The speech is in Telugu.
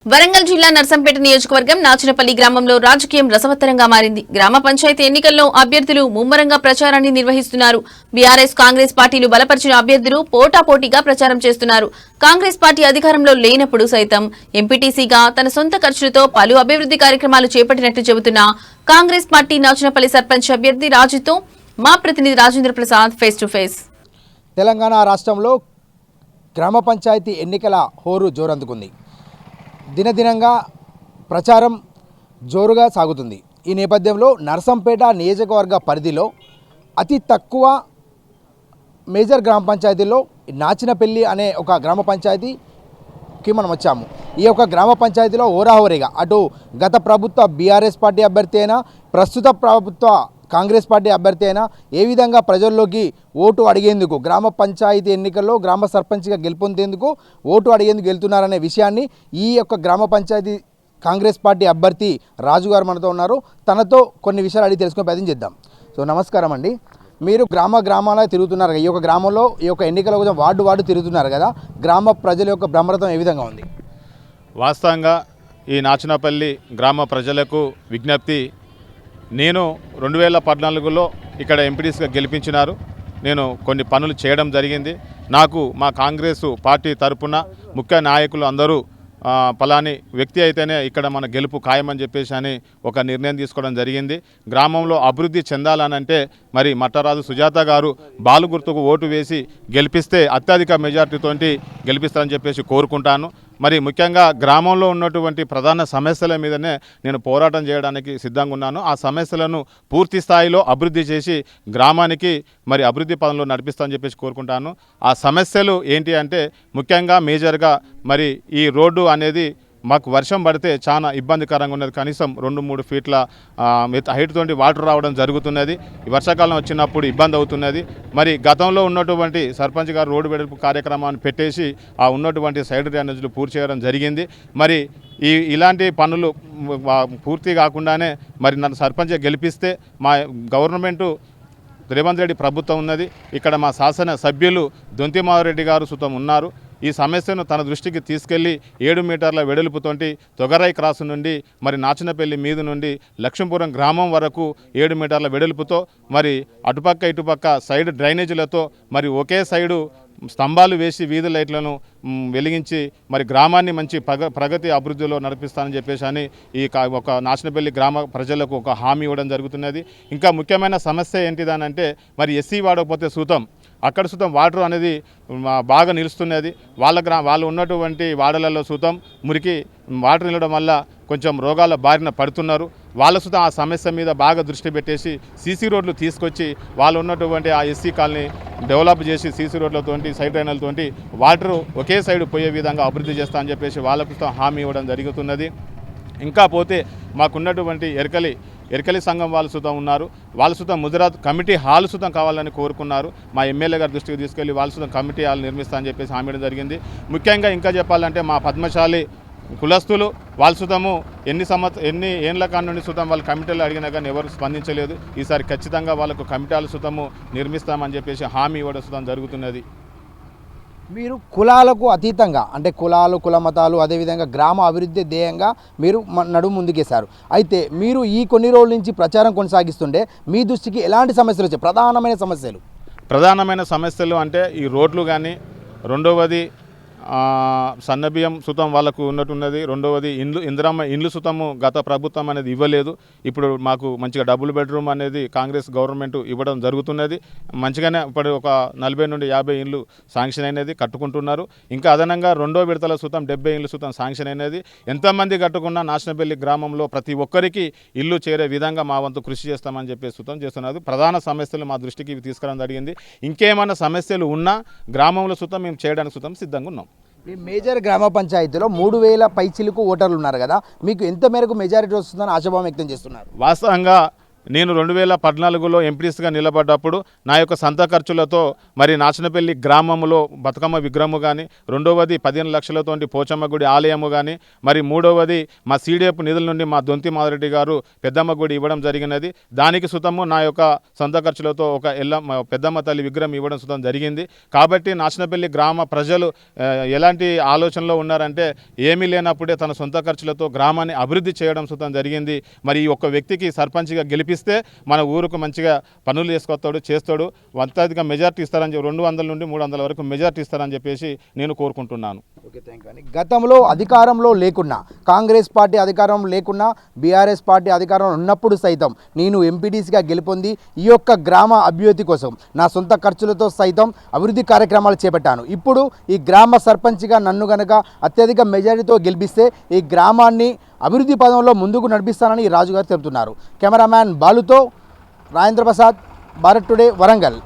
వరంగల్ జిల్లా నర్సంపేట నియోజకవర్గం నాచనపల్లి గ్రామంలో రాజకీయం రసవత్తరంగా మారింది. గ్రామ పంచాయతీ ఎన్నికల్లో అభ్యర్థులు ముమ్మరంగా ప్రచారాన్ని నిర్వహిస్తున్నారు. బీఆర్ఎస్ కాంగ్రెస్ పార్టీలు బలపరిచిన అభ్యర్థులు పోటాపోటీగా ప్రచారం చేస్తున్నారు. కాంగ్రెస్ పార్టీ అధికారంలో లేనప్పుడు సైతం ఎంపీటీసీగా తన సొంత ఖర్చులతో పలు అభివృద్ధి కార్యక్రమాలు చేపట్టినట్లు చెబుతున్న కాంగ్రెస్ పార్టీ నాచనపల్లి సర్పంచ్ అభ్యర్థి రాజుతో మా ప్రతినిధి Rajendra Prasad face to face. Telangana రాష్ట్రంలో గ్రామ పంచాయతీ ఎన్నికల హోరు జోరందుకుంది. దినదినంగా ప్రచారం జోరుగా సాగుతుంది. ఈ నేపథ్యంలో నర్సంపేట నియోజకవర్గ పరిధిలో అతి తక్కువ మేజర్ గ్రామ పంచాయతీలో నాచినపల్లి అనే ఒక గ్రామ పంచాయతీకి మనం వచ్చాము. ఈ యొక్క గ్రామ పంచాయతీలో హోరాహోరీగా అటు గత ప్రభుత్వ బీఆర్ఎస్ పార్టీ అభ్యర్థి అయినా ప్రస్తుత ప్రభుత్వ కాంగ్రెస్ పార్టీ అభ్యర్థి అయినా ఏ విధంగా ప్రజల్లోకి ఓటు అడిగేందుకు గ్రామ పంచాయతీ ఎన్నికల్లో గ్రామ సర్పంచ్గా గెలుపొందేందుకు ఓటు అడిగేందుకు వెళ్తున్నారనే విషయాన్ని ఈ యొక్క గ్రామ పంచాయతీ కాంగ్రెస్ పార్టీ అభ్యర్థి రాజు గారు మనతో ఉన్నారు. తనతో కొన్ని విషయాలు అడిగి తెలుసుకునే ప్రయత్నం చేద్దాం. సో నమస్కారం అండి. మీరు గ్రామాల తిరుగుతున్నారు. ఈ యొక్క గ్రామంలో ఈ యొక్క ఎన్నికల కోసం వార్డు తిరుగుతున్నారు కదా, గ్రామ ప్రజల యొక్క బ్రహ్మరథం ఏ విధంగా ఉంది? వాస్తవంగా ఈ నాచనపల్లి గ్రామ ప్రజలకు విజ్ఞప్తి, నేను 2014లో ఇక్కడ ఎంపీటీసీగా గెలిపించినారు. నేను కొన్ని పనులు చేయడం జరిగింది. నాకు మా కాంగ్రెస్ పార్టీ తరపున ముఖ్య నాయకులు అందరూ పలాని వ్యక్తి అయితేనే ఇక్కడ మన గెలుపు ఖాయమని చెప్పేసి అని ఒక నిర్ణయం తీసుకోవడం జరిగింది. గ్రామంలో అభివృద్ధి చెందాలనంటే మరి మట్టరాజు సుజాత గారు బాలు గుర్తుకు ఓటు వేసి గెలిపిస్తే అత్యధిక మెజార్టీతోటి గెలిపిస్తారని చెప్పేసి కోరుకుంటాను. మరి ముఖ్యంగా గ్రామంలో ఉన్నటువంటి ప్రధాన సమస్యల మీదనే నేను పోరాటం చేయడానికి సిద్ధంగా ఉన్నాను. ఆ సమస్యలను పూర్తి స్థాయిలో అభివృద్ధి చేసి గ్రామానికి మరి అభివృద్ధి పదంలో నడిపిస్తామని చెప్పేసి కోరుకుంటాను. ఆ సమస్యలు ఏంటి అంటే ముఖ్యంగా మేజర్గా మరి ఈ రోడ్డు అనేది మాకు వర్షం పడితే చాలా ఇబ్బందికరంగా ఉన్నది. కనీసం 2-3 ఫీట్ల హైట్ తోటి వాటర్ రావడం జరుగుతున్నది. ఈ వర్షాకాలం వచ్చినప్పుడు ఇబ్బంది అవుతున్నది. మరి గతంలో ఉన్నటువంటి సర్పంచ్ గారు రోడ్డు వెడల్పు కార్యక్రమాన్ని పెట్టేసి ఆ ఉన్నటువంటి సైడ్ డ్రైనేజీలు పూర్తి చేయడం జరిగింది. మరి ఇలాంటి పనులు పూర్తి కాకుండానే మరి నన్ను సర్పంచ్గా గెలిపిస్తే మా గవర్నమెంటు రేవంత్ రెడ్డి ప్రభుత్వం ఉన్నది. ఇక్కడ మా శాసన సభ్యులు దొంతిమారెడ్డి గారు సుతం ఉన్నారు. ఈ సమస్యను తన దృష్టికి తీసుకెళ్లి 7 మీటర్ల వెడల్పుతోటి తొగరై క్రాసు నుండి మరి నాచనపల్లి మీద నుండి లక్ష్మీపురం గ్రామం వరకు 7 మీటర్ల వెడల్పుతో మరి అటుపక్క ఇటుపక్క సైడ్ డ్రైనేజీలతో మరి ఒకే సైడు స్తంభాలు వేసి వీధి లైట్లను వెలిగించి మరి గ్రామాన్ని మంచి ప్రగతి అభివృద్ధిలో నడిపిస్తానని చెప్పేసి అని ఈ ఒక నాచనపల్లి గ్రామ ప్రజలకు ఒక హామీ ఇవ్వడం జరుగుతున్నది. ఇంకా ముఖ్యమైన సమస్య ఏంటిదనంటే మరి ఎస్సీ వాడకపోతే సూతం అక్కడ సుతం వాటర్ అనేది బాగా నిలుస్తున్నది. వాళ్ళు ఉన్నటువంటి వాడలలో సుతం మురికి వాటర్ నిలవడం వల్ల కొంచెం రోగాల బారిన పడుతున్నారు. వాళ్ళ సుతం ఆ సమస్య మీద బాగా దృష్టి పెట్టేసి సీసీ రోడ్లు తీసుకొచ్చి వాళ్ళు ఉన్నటువంటి ఆ ఎస్సీ కాలనీ డెవలప్ చేసి సీసీ రోడ్లతోటి సైడ్ డ్రైన్లతోటి వాటర్ ఒకే సైడ్ పోయే విధంగా అభివృద్ధి చేస్తా అని చెప్పేసి వాళ్ళకు హామీ ఇవ్వడం జరుగుతున్నది. ఇంకా పోతే మాకున్నటువంటి ఎరకలి సంఘం వాళ్ళు సుతం ఉన్నారు. వాళ్ళు సుతం ముజరాత్ కమిటీ హాల్ సుతం కావాలని కోరుకున్నారు. మా ఎమ్మెల్యే గారి దృష్టికి తీసుకెళ్లి వాళ్ళు సుతం కమిటీ హాల్ నిర్మిస్తా అని చెప్పేసి హామీ ఇవ్వడం జరిగింది. ముఖ్యంగా ఇంకా చెప్పాలంటే మా పద్మశాలి కులస్తులు వాళ్ళ సుతము ఎన్ని ఏళ్ల కాడ నుండి సుతం వాళ్ళు కమిటీలు అడిగినా కానీ ఎవరు స్పందించలేదు. ఈసారి ఖచ్చితంగా వాళ్ళకు కమిటీల సుతము నిర్మిస్తామని చెప్పేసి హామీ ఇవ్వడం సుతం జరుగుతున్నది. మీరు కులాలకు అతీతంగా అంటే కుల మతాలు అదేవిధంగా గ్రామ అభివృద్ధి ధ్యేయంగా మీరు నడుము ముందుకేశారు. అయితే మీరు ఈ కొన్ని రోజుల నుంచి ప్రచారం కొనసాగిస్తుంటే మీ దృష్టికి ఎలాంటి సమస్యలు వచ్చాయి? ప్రధానమైన సమస్యలు అంటే ఈ రోడ్లు కానీ, రెండవది సన్నబియ్యం సుతం వాళ్ళకు ఉన్నట్టున్నది, రెండవది ఇందిరమ్మ ఇండ్లు సుతము గత ప్రభుత్వం అనేది ఇవ్వలేదు. ఇప్పుడు మాకు మంచిగా డబుల్ బెడ్రూమ్ అనేది కాంగ్రెస్ గవర్నమెంట్ ఇవ్వడం జరుగుతున్నది. మంచిగానే ఇప్పుడు ఒక 40 నుండి 50 ఇండ్లు శాంక్షన్ అయినది, కట్టుకుంటున్నారు. ఇంకా అదనంగా 2వ విడతల సుతం 70 ఇండ్లు సుతం శాంక్షన్ అయినది. ఎంతమంది కట్టుకున్నా నాచనపల్లి గ్రామంలో ప్రతి ఒక్కరికి ఇల్లు చేరే విధంగా మా వంతు కృషి చేస్తామని చెప్పి సుతం చేస్తున్నారు. ప్రధాన సమస్యలు మా దృష్టికి తీసుకురావడం జరిగింది. ఇంకేమైనా సమస్యలు ఉన్నా గ్రామంలో సుతం మేము చేయడానికి సుతం సిద్ధంగా ఉన్నాం. ఈ మేజర్ గ్రామ పంచాయతీలో 3000 పైచిలకు ఓటర్లు ఉన్నారు కదా, మీకు ఎంత మేరకు మెజారిటీ వస్తుందని ఆశాభావం వ్యక్తం చేస్తున్నారు? వాస్తవంగా నేను 2014లో ఎంపీడీసీగా నిలబడ్డప్పుడు నా యొక్క సొంత ఖర్చులతో మరి నాచనపల్లి గ్రామంలో బతుకమ్మ విగ్రహము కానీ, రెండవది 15 లక్షలతోటి పోచమ్మ గుడి ఆలయము కానీ, మరి మూడవది మా సీడీఎఫ్ నిధుల నుండి మా దొంతి మాధవరెడ్డి గారు పెద్దమ్మ గుడి ఇవ్వడం జరిగినది. దానికి సుతము నా యొక్క సొంత ఖర్చులతో ఒక పెద్దమ్మ తల్లి విగ్రహం ఇవ్వడం సుతం జరిగింది. కాబట్టి నాచనపల్లి గ్రామ ప్రజలు ఎలాంటి ఆలోచనలో ఉన్నారంటే ఏమీ లేనప్పుడే తన సొంత ఖర్చులతో గ్రామాన్ని అభివృద్ధి చేయడం సుతం జరిగింది. మరి ఈ ఒక్క వ్యక్తికి సర్పంచ్గా గెలిపిస్తే మన ఊరుకు మంచిగా పనులు చేస్తాడు, అత్యధిక మెజార్టీ ఇస్తారని చెప్పి 200 నుండి 300 వరకు మెజార్టీ ఇస్తారని చెప్పేసి నేను కోరుకుంటున్నాను. Okay, thank you. గతంలో అధికారంలో లేకున్నా, కాంగ్రెస్ పార్టీ అధికారం లేకున్నా, బీఆర్ఎస్ పార్టీ అధికారం ఉన్నప్పుడు సైతం నేను ఎంపీటీసీగా గెలుపొంది ఈ యొక్క గ్రామ అభివృద్ధి కోసం నా సొంత ఖర్చులతో సైతం అభివృద్ధి కార్యక్రమాలు చేపట్టాను. ఇప్పుడు ఈ గ్రామ సర్పంచ్గా నన్ను గనక అత్యధిక మెజారిటీతో గెలిపిస్తే ఈ గ్రామాన్ని అభివృద్ధి పదంలో ముందుకు నడిపిస్తానని రాజుగారు చెబుతున్నారు. కెమెరామ్యాన్ బాలుతో రాజేంద్ర ప్రసాద్, భారత్ టుడే, వరంగల్.